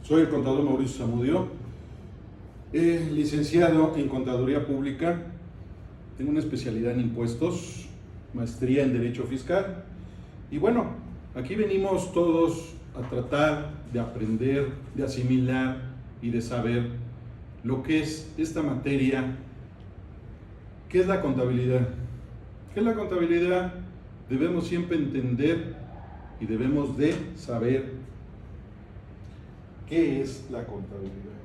Soy el contador Mauricio Zamudio, licenciado en Contaduría Pública, tengo una especialidad en impuestos, maestría en Derecho Fiscal y bueno, aquí venimos todos a tratar de aprender, de asimilar y de saber lo que es esta materia. ¿Qué es la contabilidad? ¿Qué es la contabilidad? Debemos siempre entender y debemos de saber qué es la contabilidad,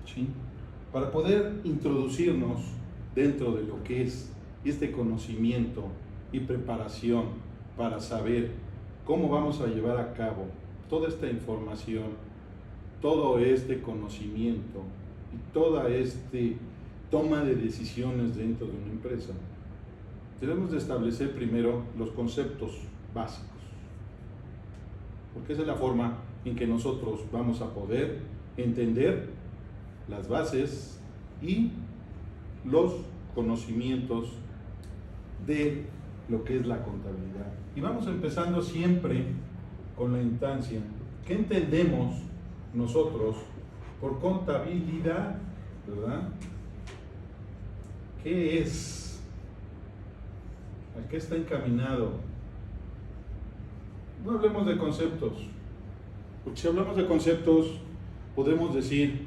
¿sí? Para poder introducirnos dentro de lo que es este conocimiento y preparación para saber cómo vamos a llevar a cabo toda esta información, todo este conocimiento y toda esta toma de decisiones dentro de una empresa, debemos de establecer primero los conceptos básicos, porque esa es la forma en que nosotros vamos a poder entender las bases y los conocimientos de lo que es la contabilidad. Y vamos empezando siempre con la instancia. ¿Qué entendemos nosotros por contabilidad? ¿Verdad? ¿Qué es? ¿A qué está encaminado? No hablemos de conceptos, porque si hablamos de conceptos, podemos decir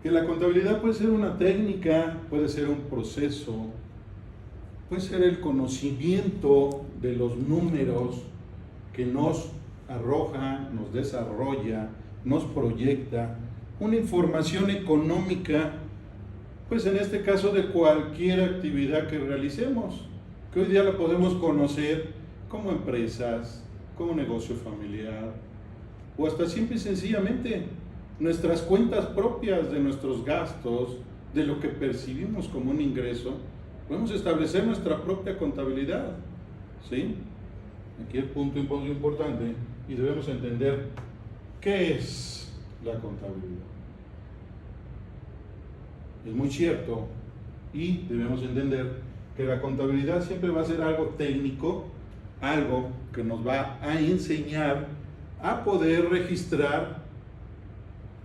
que la contabilidad puede ser una técnica, puede ser un proceso, puede ser el conocimiento de los números que nos arroja, nos desarrolla, nos proyecta una información económica, pues en este caso de cualquier actividad que realicemos, que hoy día la podemos conocer como empresas, como negocio familiar, o hasta simple y sencillamente nuestras cuentas propias de nuestros gastos, de lo que percibimos como un ingreso. Podemos establecer nuestra propia contabilidad, ¿sí? Aquí el punto importante, y debemos entender qué es la contabilidad. Es muy cierto, y debemos entender que la contabilidad siempre va a ser algo técnico, algo que nos va a enseñar a poder registrar,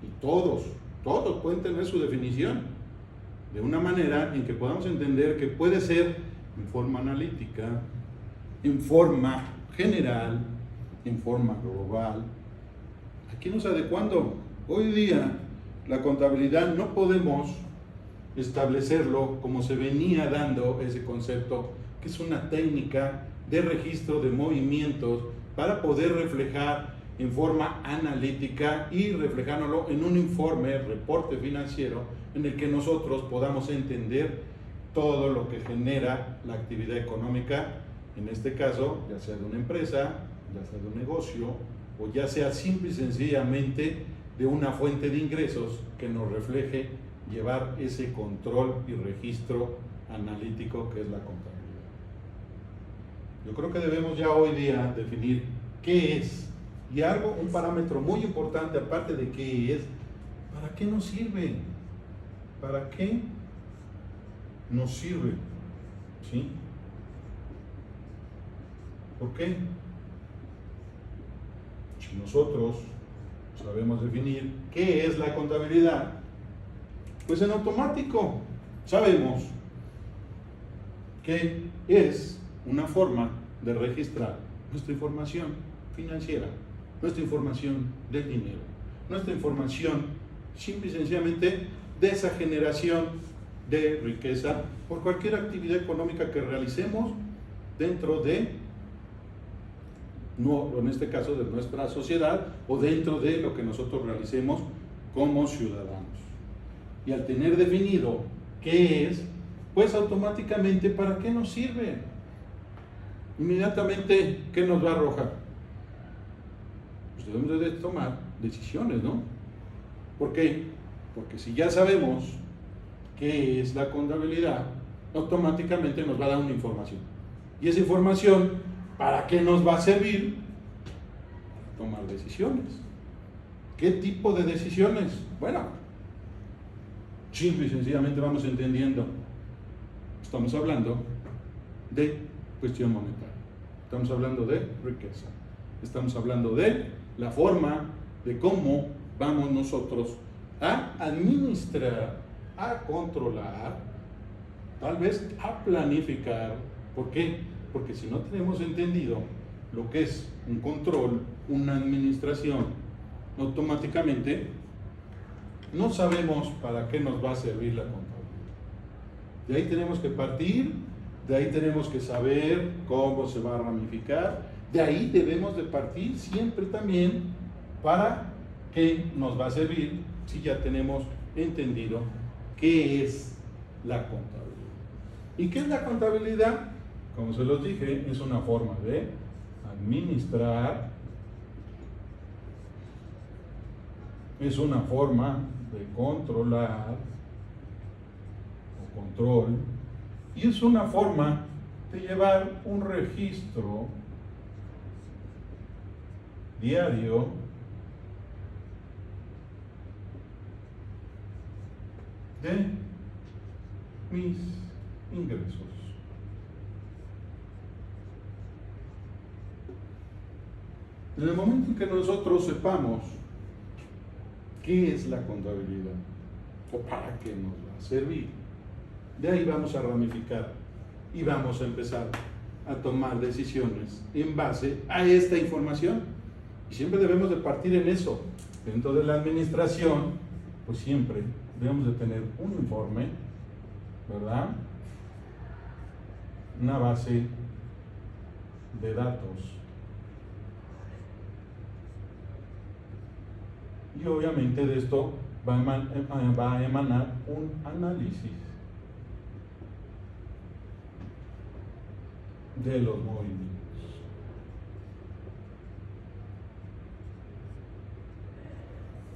y todos pueden tener su definición, de una manera en que podamos entender que puede ser en forma analítica, en forma general, en forma global. Aquí nos adecuando. Hoy día la contabilidad no podemos establecerlo como se venía dando ese concepto, que es una técnica de registro de movimientos para poder reflejar en forma analítica y reflejándolo en un informe, reporte financiero, en el que nosotros podamos entender todo lo que genera la actividad económica, en este caso, ya sea de una empresa, ya sea de un negocio, o ya sea simple y sencillamente de una fuente de ingresos que nos refleje llevar ese control y registro analítico que es la contabilidad. Yo creo que debemos ya hoy día definir qué es, y un parámetro muy importante aparte de qué es, ¿para qué nos sirve? ¿Para qué nos sirve? ¿Sí? ¿Por qué? Si nosotros sabemos definir qué es la contabilidad, pues en automático sabemos que es una forma de registrar nuestra información financiera, nuestra información del dinero, nuestra información simple y sencillamente de esa generación de riqueza por cualquier actividad económica que realicemos dentro de, no, en este caso, de nuestra sociedad o dentro de lo que nosotros realicemos como ciudadanos. Y al tener definido qué es, pues automáticamente ¿para qué nos sirve? Inmediatamente, ¿qué nos va a arrojar? Pues debemos de tomar decisiones, ¿no? ¿Por qué? Porque si ya sabemos qué es la contabilidad, automáticamente nos va a dar una información. Y esa información, ¿para qué nos va a servir? Para tomar decisiones. ¿Qué tipo de decisiones? Bueno, simple y sencillamente vamos entendiendo. Estamos hablando de cuestión monetaria. Estamos hablando de riqueza. Estamos hablando de la forma de cómo vamos nosotros a administrar, a controlar, tal vez a planificar. ¿Por qué? Porque si no tenemos entendido lo que es un control, una administración, automáticamente no sabemos para qué nos va a servir la contabilidad. De ahí tenemos que partir, de ahí tenemos que saber cómo se va a ramificar, de ahí debemos de partir siempre también para qué nos va a servir si ya tenemos entendido qué es la contabilidad. ¿Y qué es la contabilidad? Como se los dije, es una forma de administrar, es una forma de controlar o control, y es una forma de llevar un registro diario de mis ingresos. En el momento en que nosotros sepamos qué es la contabilidad o para qué nos va a servir, de ahí vamos a ramificar y vamos a empezar a tomar decisiones en base a esta información. Y siempre debemos de partir en eso. Dentro de la administración, pues siempre debemos de tener un informe, ¿verdad? Una base de datos. Y obviamente de esto va a emanar un análisis de los movimientos.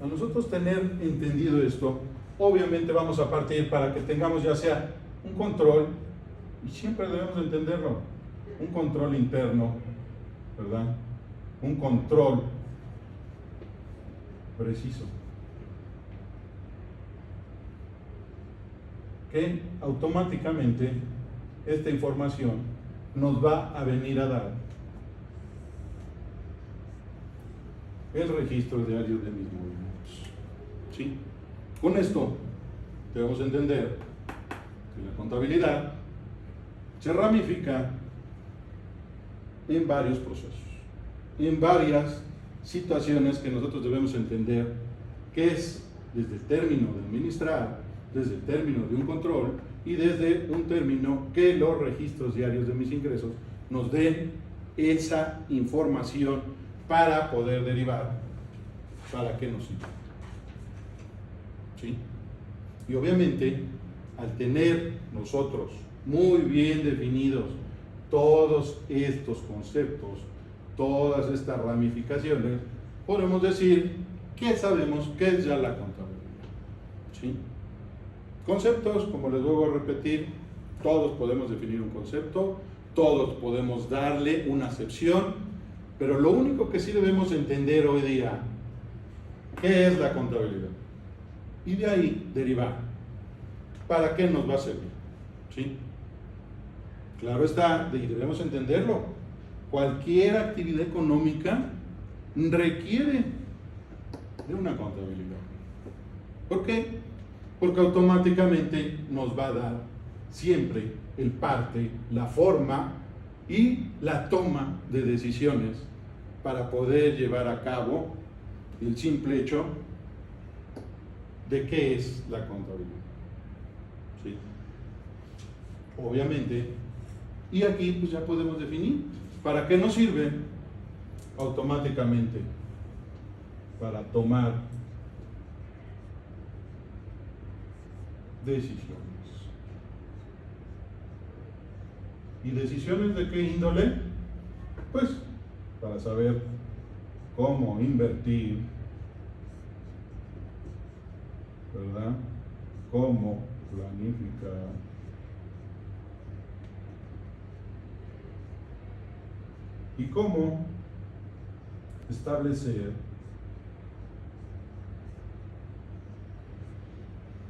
A nosotros tener entendido esto, obviamente vamos a partir para que tengamos ya sea un control, y siempre debemos entenderlo, un control interno, ¿verdad? Un control preciso, que automáticamente esta información nos va a venir a dar el registro diario de mis movimientos. ¿Sí? Con esto debemos entender que la contabilidad se ramifica en varios procesos, en varias situaciones que nosotros debemos entender, que es desde el término de administrar, desde el término de un control y desde un término que los registros diarios de mis ingresos nos den esa información para poder derivar para qué nos sirve. ¿Sí? Y obviamente, al tener nosotros muy bien definidos todos estos conceptos, todas estas ramificaciones, podemos decir que sabemos qué es ya la contabilidad. ¿Sí? Conceptos, como les vuelvo a repetir, todos podemos definir un concepto, todos podemos darle una acepción, pero lo único que sí debemos entender hoy día, ¿qué es la contabilidad? Y de ahí derivar, ¿para qué nos va a servir? ¿Sí? Claro está, y debemos entenderlo. Cualquier actividad económica requiere de una contabilidad. ¿Por qué? Porque automáticamente nos va a dar siempre el parte, la forma y la toma de decisiones para poder llevar a cabo el simple hecho de qué es la contabilidad. ¿Sí? Obviamente, y aquí pues ya podemos definir para qué nos sirve automáticamente para tomar decisiones. ¿Y decisiones de qué índole? Pues para saber cómo invertir, ¿verdad? Cómo planificar, y cómo establecer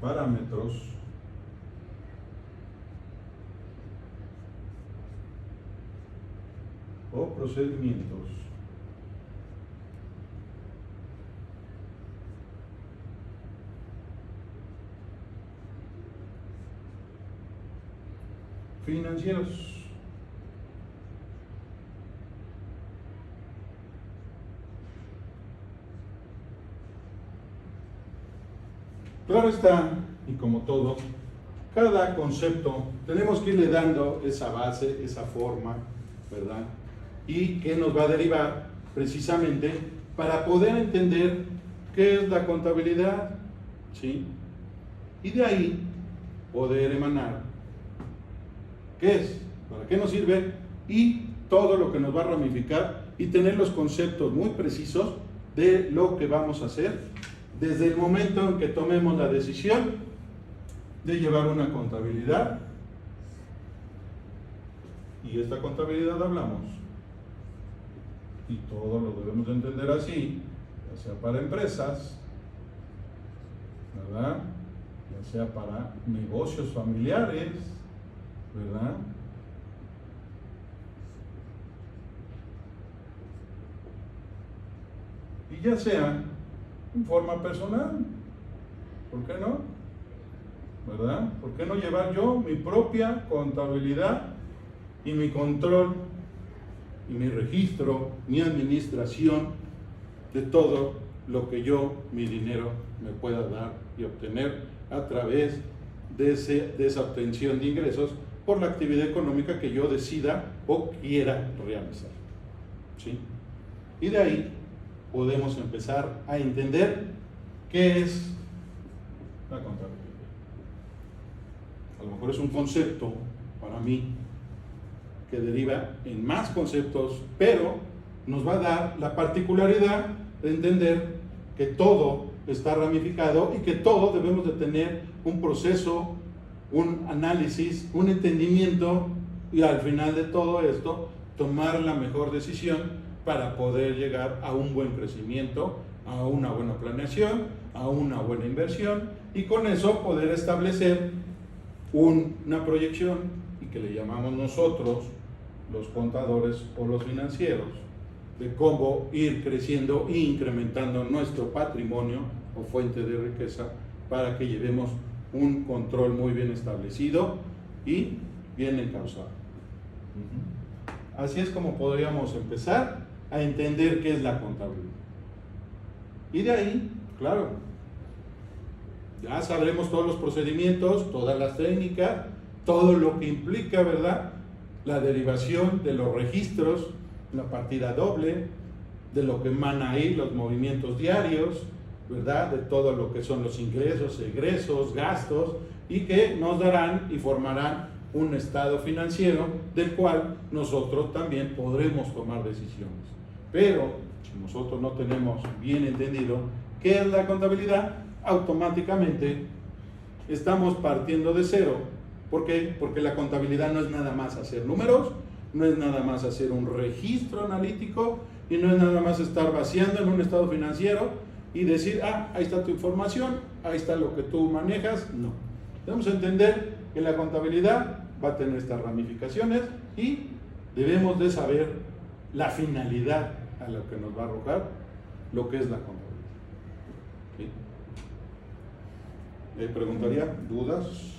parámetros o procedimientos financieros. Claro está, y como todo, cada concepto tenemos que irle dando esa base, esa forma, ¿verdad? Y que nos va a derivar precisamente para poder entender qué es la contabilidad, ¿sí? Y de ahí poder emanar qué es, para qué nos sirve y todo lo que nos va a ramificar y tener los conceptos muy precisos de lo que vamos a hacer desde el momento en que tomemos la decisión de llevar una contabilidad. Y esta contabilidad hablamos, y todo lo debemos de entender así, ya sea para empresas, ¿verdad? Ya sea para negocios familiares, ¿verdad? Y ya sea en forma personal, ¿por qué no? ¿Verdad? ¿Por qué no llevar yo mi propia contabilidad y mi control y mi registro, mi administración de todo lo que yo, mi dinero, me pueda dar y obtener a través de esa obtención de ingresos por la actividad económica que yo decida o quiera realizar? ¿Sí? Y de ahí podemos empezar a entender qué es la contabilidad. A lo mejor es un concepto para mí que deriva en más conceptos, pero nos va a dar la particularidad de entender que todo está ramificado y que todo debemos de tener un proceso, un análisis, un entendimiento y al final de todo esto tomar la mejor decisión para poder llegar a un buen crecimiento, a una buena planeación, a una buena inversión y con eso poder establecer una proyección y que le llamamos nosotros los contadores o los financieros de cómo ir creciendo e incrementando nuestro patrimonio o fuente de riqueza para que llevemos un control muy bien establecido y bien encauzado. Así es como podríamos empezar a entender qué es la contabilidad. Y de ahí, claro, ya sabremos todos los procedimientos, todas las técnicas, todo lo que implica, ¿verdad? La derivación de los registros, la partida doble, de lo que emana ahí, los movimientos diarios, ¿verdad? De todo lo que son los ingresos, egresos, gastos, y que nos darán y formarán un estado financiero del cual nosotros también podremos tomar decisiones. Pero si nosotros no tenemos bien entendido qué es la contabilidad, automáticamente estamos partiendo de cero. ¿Por qué? Porque la contabilidad no es nada más hacer números, no es nada más hacer un registro analítico y no es nada más estar vaciando en un estado financiero y decir, ahí está tu información, ahí está lo que tú manejas. No. Debemos entender que la contabilidad va a tener estas ramificaciones y debemos de saber la finalidad a lo que nos va a arrojar lo que es la contabilidad. ¿Sí? Preguntaría dudas,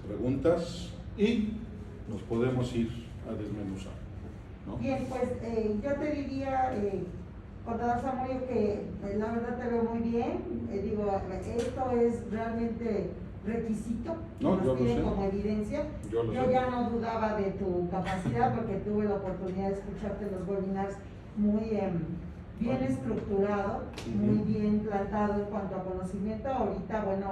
preguntas y nos podemos ir a desmenuzar, ¿no? Bien, pues yo te diría, contador Zamudio, que la verdad te veo muy bien. Digo, esto es realmente requisito, No, nos piden como evidencia. Yo ya no dudaba de tu capacidad porque tuve la oportunidad de escucharte en los webinars muy bien estructurado, muy bien plantado en cuanto a conocimiento. Ahorita, bueno,